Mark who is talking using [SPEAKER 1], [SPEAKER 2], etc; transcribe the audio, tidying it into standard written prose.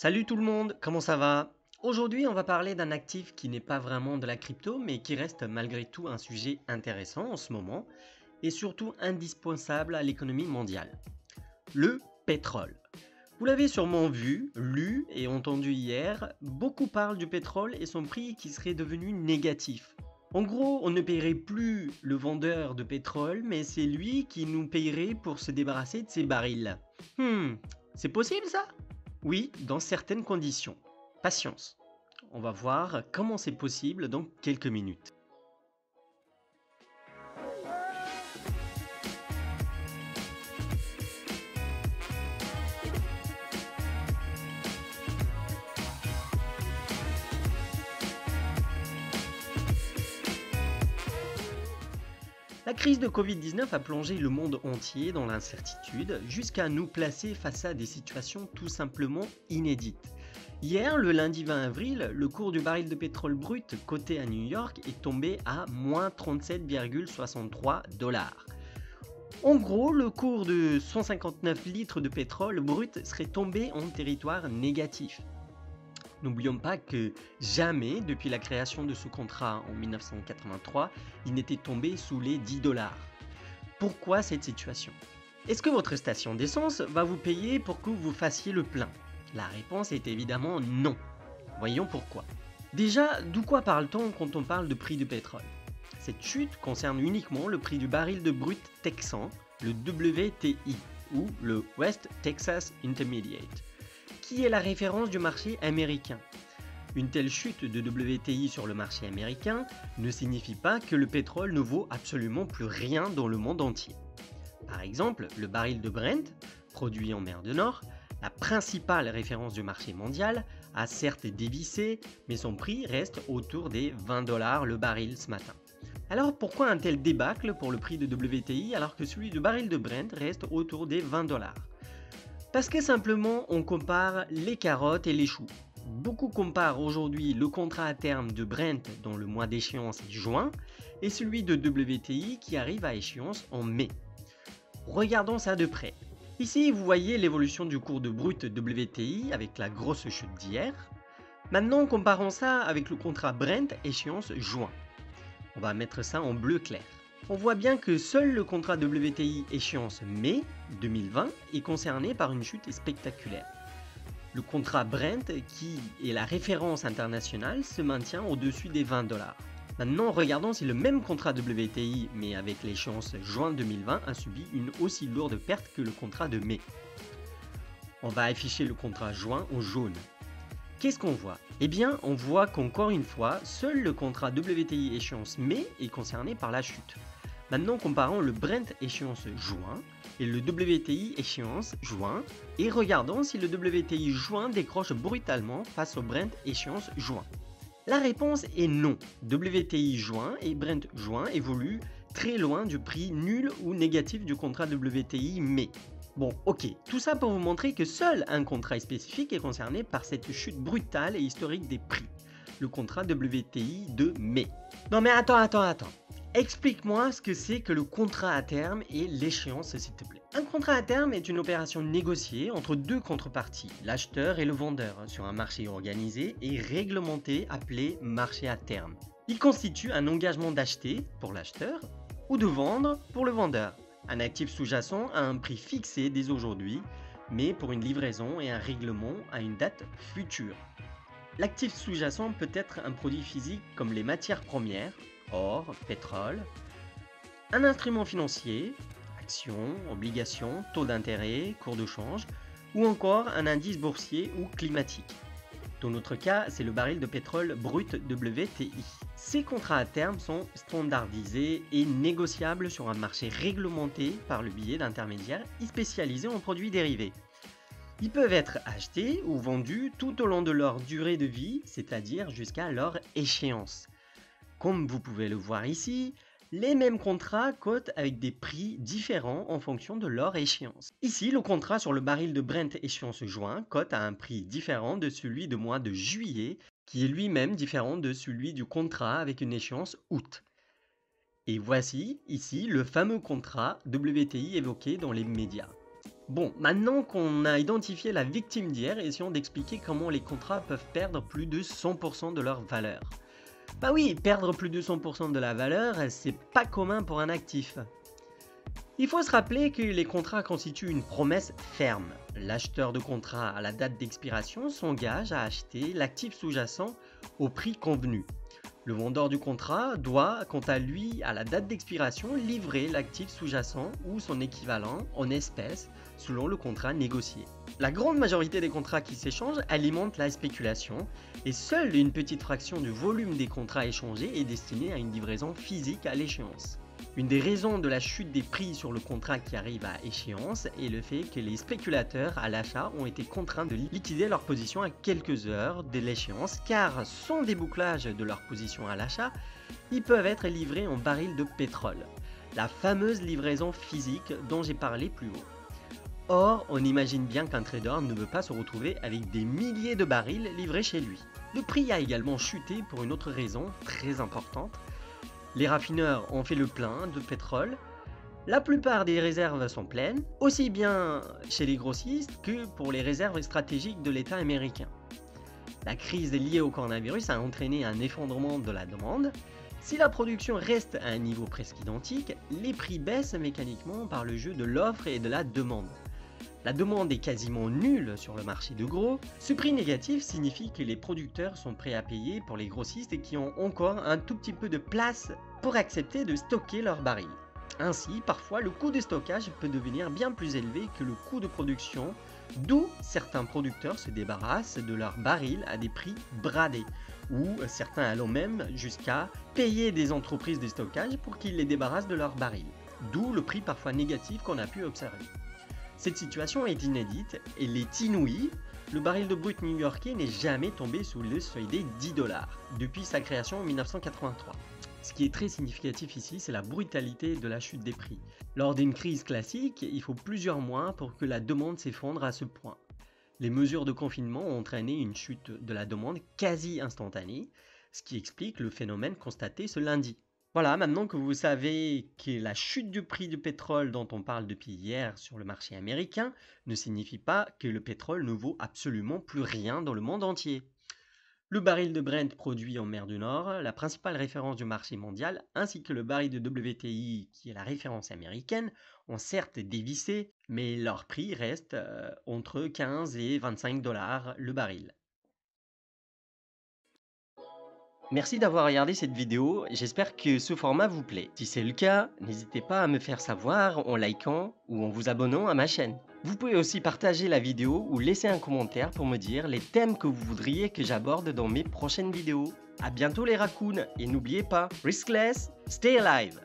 [SPEAKER 1] Salut tout le monde, comment ça va? Aujourd'hui, on va parler d'un actif qui n'est pas vraiment de la crypto, mais qui reste malgré tout un sujet intéressant en ce moment et surtout indispensable à l'économie mondiale. Le pétrole. Vous l'avez sûrement vu, lu et entendu hier, beaucoup parlent du pétrole et son prix qui serait devenu négatif. En gros, on ne paierait plus le vendeur de pétrole, mais c'est lui qui nous payerait pour se débarrasser de ses barils. Hmm, c'est possible ça? Oui, dans certaines conditions. Patience. On va voir comment c'est possible dans quelques minutes. La crise de Covid-19 a plongé le monde entier dans l'incertitude jusqu'à nous placer face à des situations tout simplement inédites. Hier, le lundi 20 avril, le cours du baril de pétrole brut coté à New York est tombé à moins 37,63 dollars. En gros, le cours de 159 litres de pétrole brut serait tombé en territoire négatif. N'oublions pas que jamais, depuis la création de ce contrat en 1983, il n'était tombé sous les 10 dollars. Pourquoi cette situation? Est-ce que votre station d'essence va vous payer pour que vous fassiez le plein? La réponse est évidemment non. Voyons pourquoi. Déjà, d'où quoi parle-t-on quand on parle de prix du pétrole? Cette chute concerne uniquement le prix du baril de brut texan, le WTI, ou le West Texas Intermediate, qui est la référence du marché américain. Une telle chute de WTI sur le marché américain ne signifie pas que le pétrole ne vaut absolument plus rien dans le monde entier. Par exemple, le baril de Brent, produit en mer du Nord, la principale référence du marché mondial, a certes dévissé, mais son prix reste autour des 20 dollars le baril ce matin. Alors pourquoi un tel débâcle pour le prix de WTI alors que celui du baril de Brent reste autour des 20 dollars? Parce que simplement on compare les carottes et les choux. Beaucoup comparent aujourd'hui le contrat à terme de Brent dont le mois d'échéance est juin et celui de WTI qui arrive à échéance en mai. Regardons ça de près. Ici vous voyez l'évolution du cours de brut WTI avec la grosse chute d'hier. Maintenant comparons ça avec le contrat Brent échéance juin. On va mettre ça en bleu clair. On voit bien que seul le contrat WTI échéance mai 2020 est concerné par une chute spectaculaire. Le contrat Brent, qui est la référence internationale, se maintient au-dessus des 20 dollars. Maintenant, regardons si le même contrat WTI, mais avec l'échéance juin 2020, a subi une aussi lourde perte que le contrat de mai. On va afficher le contrat juin en jaune. Qu'est-ce qu'on voit? Eh bien, on voit qu'encore une fois, seul le contrat WTI échéance mai est concerné par la chute. Maintenant, comparons le Brent échéance juin et le WTI échéance juin et regardons si le WTI juin décroche brutalement face au Brent échéance juin. La réponse est non. WTI juin et Brent juin évoluent très loin du prix nul ou négatif du contrat WTI mai. Bon, ok, tout ça pour vous montrer que seul un contrat spécifique est concerné par cette chute brutale et historique des prix, le contrat WTI de mai. Non mais attends. Explique-moi ce que c'est que le contrat à terme et l'échéance s'il te plaît. Un contrat à terme est une opération négociée entre deux contreparties, l'acheteur et le vendeur, sur un marché organisé et réglementé appelé marché à terme. Il constitue un engagement d'acheter pour l'acheteur ou de vendre pour le vendeur. Un actif sous-jacent à un prix fixé dès aujourd'hui, mais pour une livraison et un règlement à une date future. L'actif sous-jacent peut être un produit physique comme les matières premières, or, pétrole, un instrument financier, actions, obligations, taux d'intérêt, cours de change, ou encore un indice boursier ou climatique. Dans notre cas, c'est le baril de pétrole brut WTI. Ces contrats à terme sont standardisés et négociables sur un marché réglementé par le biais d'intermédiaires spécialisés en produits dérivés. Ils peuvent être achetés ou vendus tout au long de leur durée de vie, c'est-à-dire jusqu'à leur échéance. Comme vous pouvez le voir ici, les mêmes contrats cotent avec des prix différents en fonction de leur échéance. Ici, le contrat sur le baril de Brent échéance juin cote à un prix différent de celui du mois de juillet, qui est lui-même différent de celui du contrat avec une échéance août. Et voici ici le fameux contrat WTI évoqué dans les médias. Bon, maintenant qu'on a identifié la victime d'hier, essayons d'expliquer comment les contrats peuvent perdre plus de 100% de leur valeur. Bah oui, perdre plus de 100% de la valeur, c'est pas commun pour un actif. Il faut se rappeler que les contrats constituent une promesse ferme. L'acheteur de contrat à la date d'expiration s'engage à acheter l'actif sous-jacent au prix convenu. Le vendeur du contrat doit, quant à lui, à la date d'expiration, livrer l'actif sous-jacent ou son équivalent en espèces selon le contrat négocié. La grande majorité des contrats qui s'échangent alimentent la spéculation et seule une petite fraction du volume des contrats échangés est destinée à une livraison physique à l'échéance. Une des raisons de la chute des prix sur le contrat qui arrive à échéance est le fait que les spéculateurs à l'achat ont été contraints de liquider leur position à quelques heures de l'échéance car sans débouclage de leur position à l'achat, ils peuvent être livrés en barils de pétrole, la fameuse livraison physique dont j'ai parlé plus haut. Or, on imagine bien qu'un trader ne veut pas se retrouver avec des milliers de barils livrés chez lui. Le prix a également chuté pour une autre raison très importante. Les raffineurs ont fait le plein de pétrole, la plupart des réserves sont pleines, aussi bien chez les grossistes que pour les réserves stratégiques de l'État américain. La crise liée au coronavirus a entraîné un effondrement de la demande. Si la production reste à un niveau presque identique, les prix baissent mécaniquement par le jeu de l'offre et de la demande. La demande est quasiment nulle sur le marché de gros. Ce prix négatif signifie que les producteurs sont prêts à payer pour les grossistes et qui ont encore un tout petit peu de place pour accepter de stocker leurs barils. Ainsi, parfois, le coût de stockage peut devenir bien plus élevé que le coût de production, d'où certains producteurs se débarrassent de leurs barils à des prix bradés, ou certains allant même jusqu'à payer des entreprises de stockage pour qu'ils les débarrassent de leurs barils, d'où le prix parfois négatif qu'on a pu observer. Cette situation est inédite, elle est inouïe. Le baril de brut new-yorkais n'est jamais tombé sous le seuil des 10 $ depuis sa création en 1983. Ce qui est très significatif ici, c'est la brutalité de la chute des prix. Lors d'une crise classique, il faut plusieurs mois pour que la demande s'effondre à ce point. Les mesures de confinement ont entraîné une chute de la demande quasi instantanée, ce qui explique le phénomène constaté ce lundi. Voilà, maintenant que vous savez que la chute du prix du pétrole dont on parle depuis hier sur le marché américain ne signifie pas que le pétrole ne vaut absolument plus rien dans le monde entier. Le baril de Brent produit en mer du Nord, la principale référence du marché mondial, ainsi que le baril de WTI qui est la référence américaine, ont certes dévissé, mais leur prix reste entre 15 et 25 $ le baril. Merci d'avoir regardé cette vidéo, j'espère que ce format vous plaît. Si c'est le cas, n'hésitez pas à me faire savoir en likant ou en vous abonnant à ma chaîne. Vous pouvez aussi partager la vidéo ou laisser un commentaire pour me dire les thèmes que vous voudriez que j'aborde dans mes prochaines vidéos. A bientôt les raccoons et n'oubliez pas, riskless, stay alive!